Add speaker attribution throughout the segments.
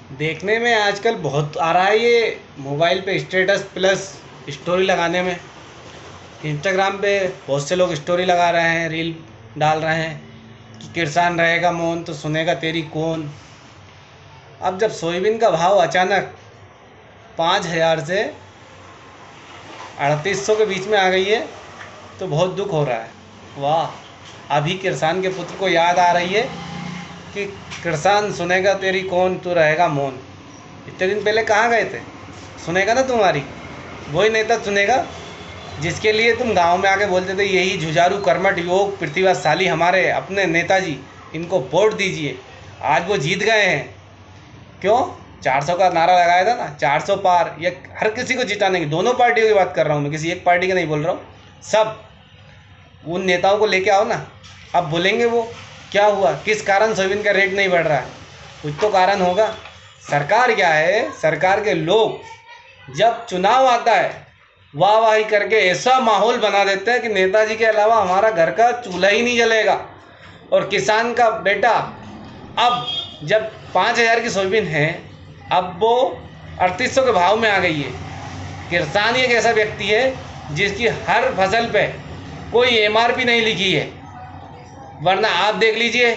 Speaker 1: देखने में आजकल बहुत आ रहा है ये मोबाइल पे स्टेटस प्लस स्टोरी लगाने में। इंस्टाग्राम पे बहुत से लोग स्टोरी लगा रहे हैं, रील डाल रहे हैं कि किसान रहेगा मौन तो सुनेगा तेरी कौन। अब जब सोयाबीन का भाव अचानक 5,000 से 3800 के बीच में आ गई है तो बहुत दुख हो रहा है। वाह, अभी किसान के पुत्र को याद आ रही है कि किसान सुनेगा तेरी कौन तू रहेगा मौन। इतने दिन पहले कहाँ गए थे? सुनेगा ना तुम्हारी, वही नेता सुनेगा जिसके लिए तुम गांव में आके बोलते थे यही जुझारू कर्मठ युवक प्रतिभाशाली हमारे अपने नेताजी, इनको वोट दीजिए। आज वो जीत गए हैं। क्यों? 400 का नारा लगाया था ना, 400 पार। ये हर किसी को जिताने की, दोनों पार्टियों की बात कर रहा हूँ मैं, किसी एक पार्टी का नहीं बोल रहा हूँ। सब उन नेताओं को लेके आओ ना। अब बोलेंगे वो क्या हुआ, किस कारण सोयाबीन का रेट नहीं बढ़ रहा है? कुछ तो कारण होगा। सरकार क्या है, सरकार के लोग जब चुनाव आता है वाह वाही करके ऐसा माहौल बना देते हैं कि नेताजी के अलावा हमारा घर का चूल्हा ही नहीं जलेगा। और किसान का बेटा अब जब 5,000 की सोयाबीन है, अब वो 3800 के भाव में आ गई है। किसान एक ऐसा व्यक्ति है जिसकी हर फसल पे कोई एमआरपी नहीं लिखी है, वरना आप देख लीजिए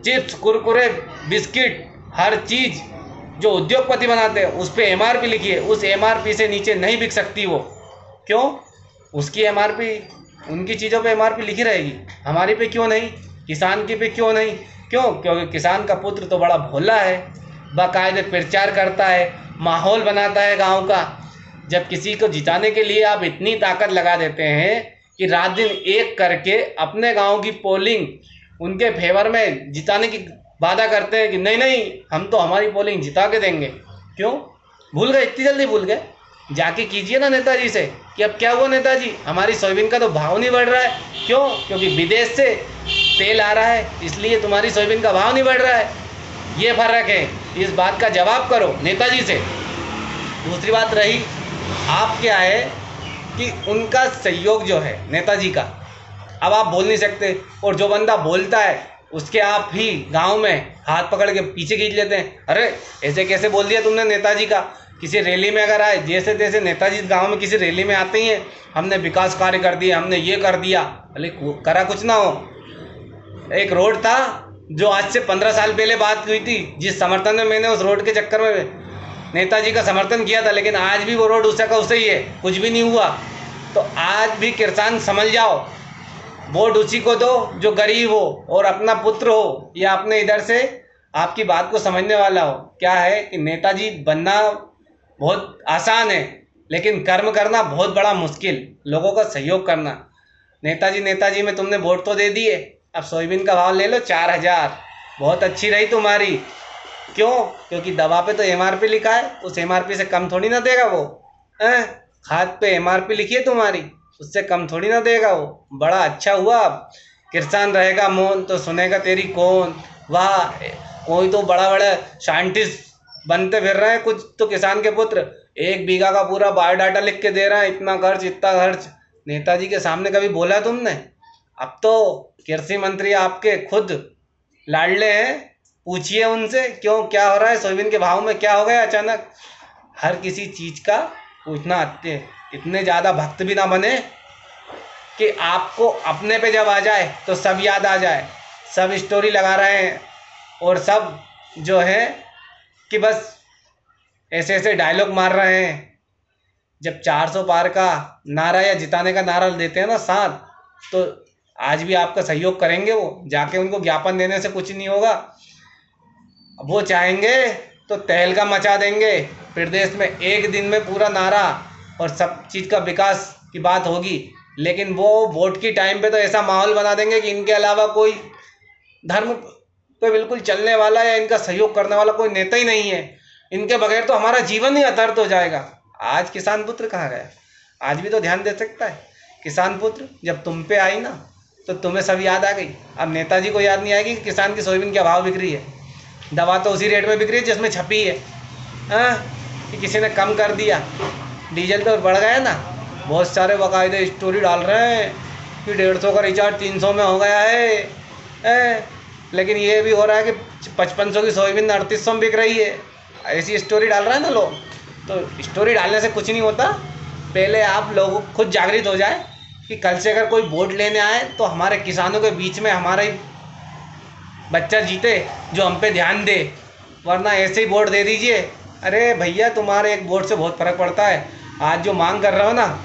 Speaker 1: चिप्स, कुरकुरे, बिस्किट, हर चीज़ जो उद्योगपति बनाते हैं उस पर एमआरपी लिखी है। उस एमआरपी से नीचे नहीं बिक सकती वो। क्यों? उसकी एमआरपी, उनकी चीज़ों पे एमआरपी लिखी रहेगी, हमारी पे क्यों नहीं? किसान की पे क्यों नहीं? क्यों? क्योंकि किसान का पुत्र तो बड़ा भोला है, बाकायदे प्रचार करता है, माहौल बनाता है गांव का। जब किसी को जिताने के लिए आप इतनी ताकत लगा देते हैं कि रात दिन एक करके अपने गांव की पोलिंग उनके फेवर में जिताने की वादा करते हैं कि नहीं नहीं हम तो हमारी पोलिंग जिता के देंगे। क्यों भूल गए? इतनी जल्दी भूल गए? जाके कीजिए ना नेताजी से कि अब क्या हुआ नेताजी, हमारी सोयाबीन का तो भाव नहीं बढ़ रहा है। क्यों? क्योंकि विदेश से तेल आ रहा है, इसलिए तुम्हारी सोयाबीन का भाव नहीं बढ़ रहा है। ये फर्क है, इस बात का जवाब करो नेताजी से। दूसरी बात रही, आप क्या है कि उनका सहयोग जो है नेताजी का, अब आप बोल नहीं सकते, और जो बंदा बोलता है उसके आप ही गांव में हाथ पकड़ के पीछे खींच लेते हैं। अरे ऐसे कैसे बोल दिया तुमने नेताजी का? किसी रैली में अगर आए, जैसे तैसे नेताजी गांव में किसी रैली में आते ही हैं, हमने विकास कार्य कर दिया, हमने ये कर दिया। अरे करा कुछ ना हो। एक रोड था जो आज से 15 साल पहले बात हुई थी, जिस समर्थन में मैंने उस रोड के चक्कर में नेताजी का समर्थन किया था, लेकिन आज भी वो रोड उसी का उसे ही है, कुछ भी नहीं हुआ। तो आज भी किसान समझ जाओ, वोट उसी को दो जो गरीब हो और अपना पुत्र हो या अपने इधर से आपकी बात को समझने वाला हो। क्या है कि नेताजी बनना बहुत आसान है, लेकिन कर्म करना बहुत बड़ा मुश्किल, लोगों का सहयोग करना। नेताजी नेताजी में तुमने वोट तो दे दिए, अब सोयाबीन का भाव ले लो 4,000, बहुत अच्छी रही तुम्हारी। क्यों? क्योंकि दवा पे तो एमआरपी लिखा है, उस एमआरपी से कम थोड़ी ना देगा वो। खाद पे एमआरपी लिखी है तुम्हारी, उससे कम थोड़ी ना देगा वो। बड़ा अच्छा हुआ, अब किसान रहेगा मौन तो सुनेगा तेरी कौन। वाह, कोई तो बड़ा बड़ा साइंटिस्ट बनते फिर रहे हैं कुछ तो किसान के पुत्र, 1 बीघा का पूरा बायोडाटा लिख के दे रहे हैं, इतना खर्च इतना खर्च। नेताजी के सामने कभी बोला तुमने? अब तो कृषि मंत्री आपके खुद लाडले हैं, पूछिए उनसे क्यों, क्या हो रहा है सोयाबीन के भाव में, क्या हो गया अचानक। हर किसी चीज़ का पूछना आते, इतने ज़्यादा भक्त भी ना बने कि आपको अपने पे जब आ जाए तो सब याद आ जाए। सब स्टोरी लगा रहे हैं और सब जो है कि बस ऐसे ऐसे डायलॉग मार रहे हैं। जब 400 पार का नारा या जिताने का नारा देते हैं ना साथ, तो आज भी आपका सहयोग करेंगे वो। जाके उनको ज्ञापन देने से कुछ नहीं होगा, वो चाहेंगे तो तहलका मचा देंगे प्रदेश में, एक दिन में पूरा नारा और सब चीज़ का विकास की बात होगी। लेकिन वो वोट की टाइम पे तो ऐसा माहौल बना देंगे कि इनके अलावा कोई धर्म पे बिल्कुल चलने वाला या इनका सहयोग करने वाला कोई नेता ही नहीं है। इनके बगैर तो हमारा जीवन ही अतर्थ हो जाएगा। आज किसान पुत्र कहाँ गया? आज भी तो ध्यान दे सकता है किसान पुत्र। जब तुम पे आई ना तो तुम्हें सब याद आ गई, अब नेताजी को याद नहीं आएगी कि किसान की सोयाबीन क्या भाव बिक रही है। दवा तो उसी रेट में बिक रही है जिसमें छपी है। कि किसी ने कम कर दिया, डीजल तो बढ़ गया ना। बहुत सारे बाकायदे स्टोरी डाल रहे हैं कि 150 का रिचार्ज 300 में हो गया है। लेकिन ये भी हो रहा है कि 5500 की सोयाबीन 3800 में बिक रही है। ऐसी स्टोरी डाल रहा है ना लोग, तो स्टोरी डालने से कुछ नहीं होता। पहले आप लोग खुद जागृत हो जाए कि कल से अगर कोई वोट लेने आए तो हमारे किसानों के बीच में हमारा ही बच्चा जीते जो हम पे ध्यान दे, वरना ऐसे ही वोट दे दीजिए। अरे भैया, तुम्हारे एक वोट से बहुत फ़र्क पड़ता है। आज जो मांग कर रहे हो ना,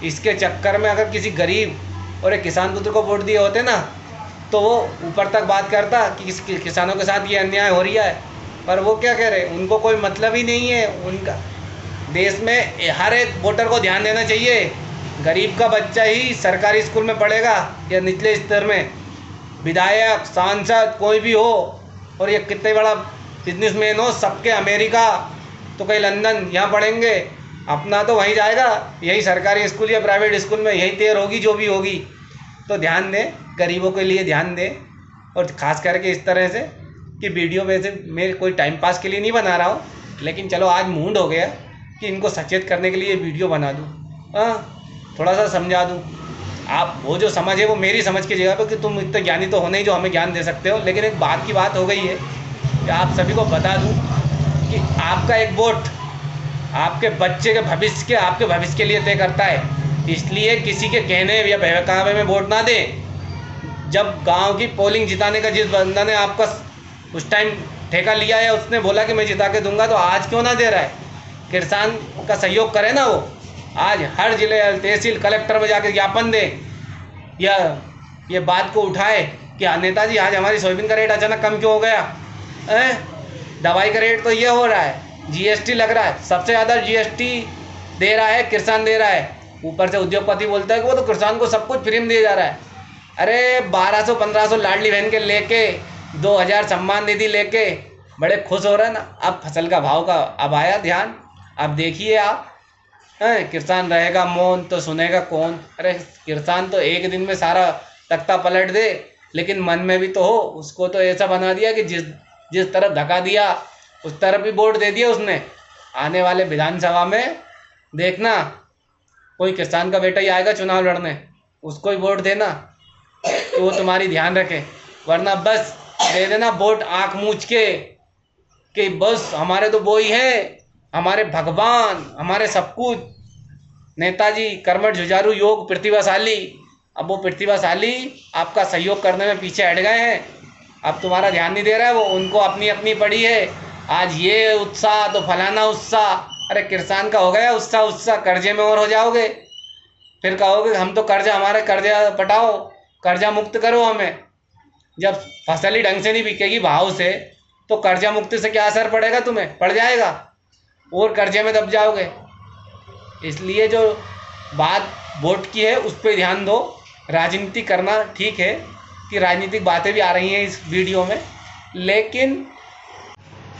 Speaker 1: इसके चक्कर में अगर किसी गरीब और एक किसान पुत्र को वोट दिए होते ना, तो वो ऊपर तक बात करता कि किसानों के साथ ये अन्याय हो रहा है। पर वो क्या कह रहे, उनको कोई मतलब ही नहीं है। उनका देश में हर एक वोटर को ध्यान देना चाहिए। गरीब का बच्चा ही सरकारी स्कूल में पढ़ेगा या निचले स्तर में, विधायक सांसद कोई भी हो, और ये कितने बड़ा बिजनेसमैन हो, सबके अमेरिका तो कहीं लंदन यहाँ पढ़ेंगे, अपना तो वहीं जाएगा, यही सरकारी स्कूल या प्राइवेट स्कूल में यही तैयार होगी जो भी होगी। तो ध्यान दें, गरीबों के लिए ध्यान दें। और ख़ास करके इस तरह से कि वीडियो वैसे मैं कोई टाइम पास के लिए नहीं बना रहा हूँ, लेकिन चलो आज मूड हो गया कि इनको सचेत करने के लिए वीडियो बना दूँ, थोड़ा सा समझा दूँ। आप वो जो समझ है वो मेरी समझ की जगह पर, कि तुम इतने ज्ञानी तो हो नहीं जो हमें ज्ञान दे सकते हो। लेकिन एक बात की बात हो गई है कि आप सभी को बता दूँ कि आपका एक वोट आपके बच्चे के भविष्य के, आपके भविष्य के लिए तय करता है। इसलिए किसी के कहने या बहकावे में वोट ना दें। जब गांव की पोलिंग जिताने का जिस बंदा ने आपका उस टाइम ठेका लिया है, उसने बोला कि मैं जिता के दूंगा, तो आज क्यों ना दे रहा है? किसान का सहयोग करे ना वो। आज हर जिले, तहसील, कलेक्टर में जाकर ज्ञापन दे, या ये बात को उठाए कि नेताजी आज हमारी सोयाबीन का रेट अचानक कम क्यों हो गया, दवाई का रेट तो ये हो रहा है, जीएसटी लग रहा है, सबसे ज़्यादा जीएसटी दे रहा है किसान, दे रहा है। ऊपर से उद्योगपति बोलता है कि वो तो किसान को सब कुछ फ्री में दिया जा रहा है। अरे 1200-1500 लाडली बहन के लेके, 2000 सम्मान निधि लेके बड़े खुश हो रहे हैं ना। अब फसल का भाव का अब आया ध्यान, अब देखिए आप, किसान रहेगा मौन तो सुनेगा कौन। अरे किसान तो एक दिन में सारा तख्ता पलट दे, लेकिन मन में भी तो हो। उसको तो ऐसा बना दिया कि जिस तरफ धक्का दिया उस तरफ ही वोट दे दिया उसने। आने वाले विधानसभा में देखना, कोई किसान का बेटा ही आएगा चुनाव लड़ने, उसको ही वोट देना, तो वो तुम्हारी ध्यान रखे। वरना बस दे देना वोट आँख मूछ के कि बस हमारे तो वो ही है, हमारे भगवान, हमारे सब कुछ। नेताजी कर्मठ जुझारू योग प्रतिभाशाली। अब वो प्रतिभाशाली आपका सहयोग करने में पीछे हट गए हैं, अब तुम्हारा ध्यान नहीं दे रहा है वो। उनको अपनी अपनी पड़ी है, आज ये उत्साह तो फलाना उत्साह। अरे किसान का हो गया उत्साह, कर्जे में और हो जाओगे। फिर कहोगे हम तो कर्जा, हमारे कर्जा पटाओ, कर्जा मुक्त करो हमें। जब फसल ही ढंग से नहीं बिकेगी भाव से, तो कर्जा मुक्ति से क्या असर पड़ेगा तुम्हें? पड़ जाएगा, और कर्जे में दब जाओगे। इसलिए जो बात वोट की है उस पर ध्यान दो। राजनीति करना ठीक है कि राजनीतिक बातें भी आ रही हैं इस वीडियो में, लेकिन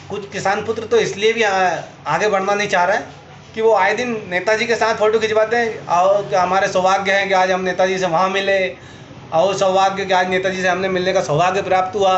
Speaker 1: कुछ किसान पुत्र तो इसलिए भी आगे बढ़ना नहीं चाह रहे हैं कि वो आए दिन नेताजी के साथ फ़ोटो खिंचवाते हैं। और हमारे सौभाग्य हैं कि आज हम नेताजी से वहाँ मिले, और सौभाग्य कि आज नेताजी से हमने मिलने का सौभाग्य प्राप्त हुआ।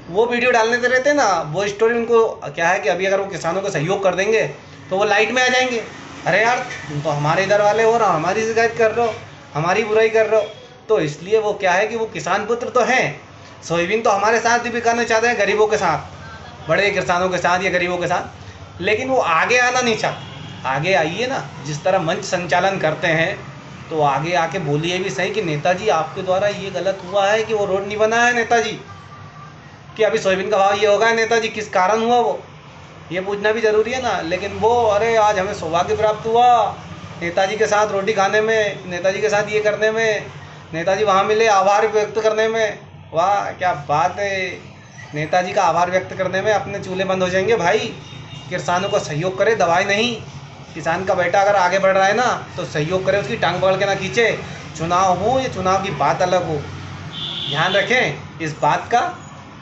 Speaker 1: वो वीडियो डालने देते रहते हैं ना, वो स्टोरी उनको क्या है कि अभी अगर वो किसानों को सहयोग कर देंगे तो वो लाइट में आ जाएंगे। अरे यार, तुम तो हमारे इधर वाले हो ना, हमारी शिकायत कर रहे हो, हमारी बुराई कर रहे हो। तो इसलिए वो क्या है कि वो किसान पुत्र तो हैं, सोयाबीन तो हमारे साथ भी बिकाना चाहते हैं, गरीबों के साथ, बड़े किसानों के साथ या गरीबों के साथ, लेकिन वो आगे आना नहीं चाहते। आगे आइए ना, जिस तरह मंच संचालन करते हैं तो आगे आके बोलिए भी सही कि नेताजी आपके द्वारा ये गलत हुआ है कि वो रोड नहीं बना है नेताजी, कि अभी सोयाबीन का भाव ये होगा नेताजी, किस कारण हुआ वो, ये पूछना भी ज़रूरी है ना। लेकिन वो अरे आज हमें सौभाग्य प्राप्त हुआ नेताजी के साथ रोटी खाने में, नेताजी के साथ ये करने में, नेताजी वहाँ मिले आभार व्यक्त करने में। वाह क्या बात है, नेताजी का आभार व्यक्त करने में अपने चूल्हे बंद हो जाएंगे भाई। किसानों को सहयोग करे, दवाई नहीं। किसान का बेटा अगर आगे बढ़ रहा है ना तो सहयोग करे, उसकी टांग पकड़ के ना खींचे। चुनाव हो, ये चुनाव की बात अलग हो। ध्यान रखें इस बात का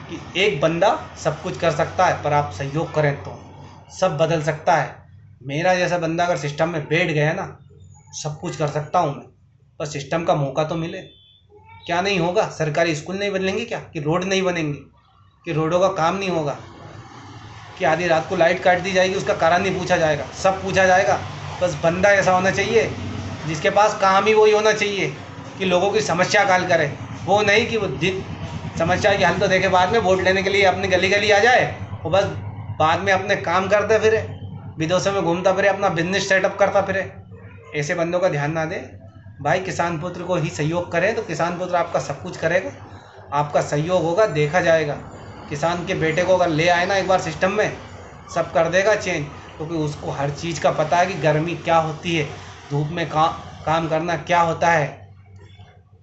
Speaker 1: कि एक बंदा सब कुछ कर सकता है, पर आप सहयोग करें तो सब बदल सकता है। मेरा जैसा बंदा अगर सिस्टम में बैठ गया ना, सब कुछ कर सकता हूँ मैं, पर सिस्टम का मौका तो मिले। क्या नहीं होगा? सरकारी स्कूल नहीं बनेंगे क्या? कि रोड नहीं बनेंगे? कि रोडों का काम नहीं होगा? कि आधी रात को लाइट काट दी जाएगी, उसका कारण नहीं पूछा जाएगा? सब पूछा जाएगा। बस बंदा ऐसा होना चाहिए जिसके पास काम ही वही होना चाहिए कि लोगों की समस्या का हल करे। वो नहीं कि वो समस्या के हल तो देखे बाद में वोट लेने के लिए अपनी गली गली आ जाए और बस बाद में अपने काम करते फिरे, विदेशों में घूमता फिरे, अपना बिजनेस सेटअप करता फिरे। ऐसे बंदों का ध्यान ना दे भाई, किसान पुत्र को ही सहयोग करें तो किसान पुत्र आपका सब कुछ करेगा, आपका सहयोग होगा, देखा जाएगा। किसान के बेटे को अगर ले आए ना एक बार सिस्टम में, सब कर देगा चेंज, क्योंकि उसको हर चीज़ का पता है कि गर्मी क्या होती है, धूप में काम करना क्या होता है।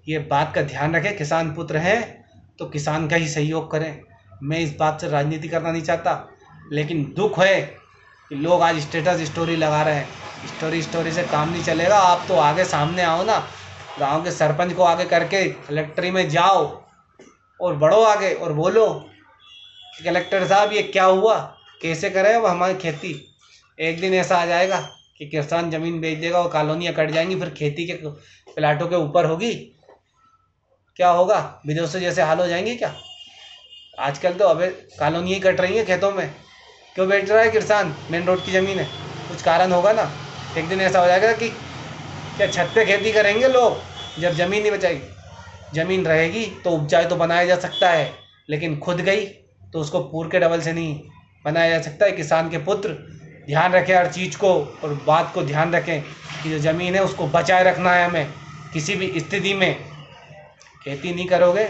Speaker 1: ये बात का ध्यान रखें, किसान पुत्र हैं तो किसान का ही सहयोग करें। मैं इस बात से राजनीति करना नहीं चाहता, लेकिन दुख है कि लोग आज स्टेटस स्टोरी लगा रहे हैं। स्टोरी से काम नहीं चलेगा। आप तो आगे सामने आओ ना, गांव के सरपंच को आगे करके कलेक्ट्री में जाओ और बढ़ो आगे और बोलो कि कलेक्टर साहब ये क्या हुआ, कैसे करें अब हमारी खेती। एक दिन ऐसा आ जाएगा कि किसान ज़मीन बेच देगा और कॉलोनियाँ कट जाएंगी, फिर खेती के प्लाटों के ऊपर होगी, क्या होगा, विदेशों जैसे हाल हो जाएंगे क्या। आजकल तो अबे कॉलोनियाँ ही कट रही हैं खेतों में। क्यों बेच रहा है किसान, मेन रोड की ज़मीन है, कुछ कारण होगा ना। एक दिन ऐसा हो जाएगा कि क्या छत पे खेती करेंगे लोग, जब ज़मीन नहीं बचाएगी। ज़मीन रहेगी तो उपजाऊ तो बनाया जा सकता है, लेकिन खुद गई तो उसको पूर के डबल से नहीं बनाया जा सकता है। किसान के पुत्र ध्यान रखें हर चीज़ को, और बात को ध्यान रखें कि जो ज़मीन है उसको बचाए रखना है हमें। किसी भी स्थिति में खेती नहीं करोगे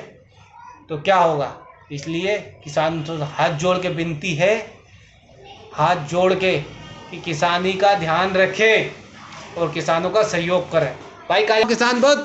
Speaker 1: तो क्या होगा। इसलिए किसान तो हाथ जोड़ के विनती है, हाथ जोड़ के, कि किसानी का ध्यान रखें और किसानों का सहयोग करें। भाई का किसान बहुत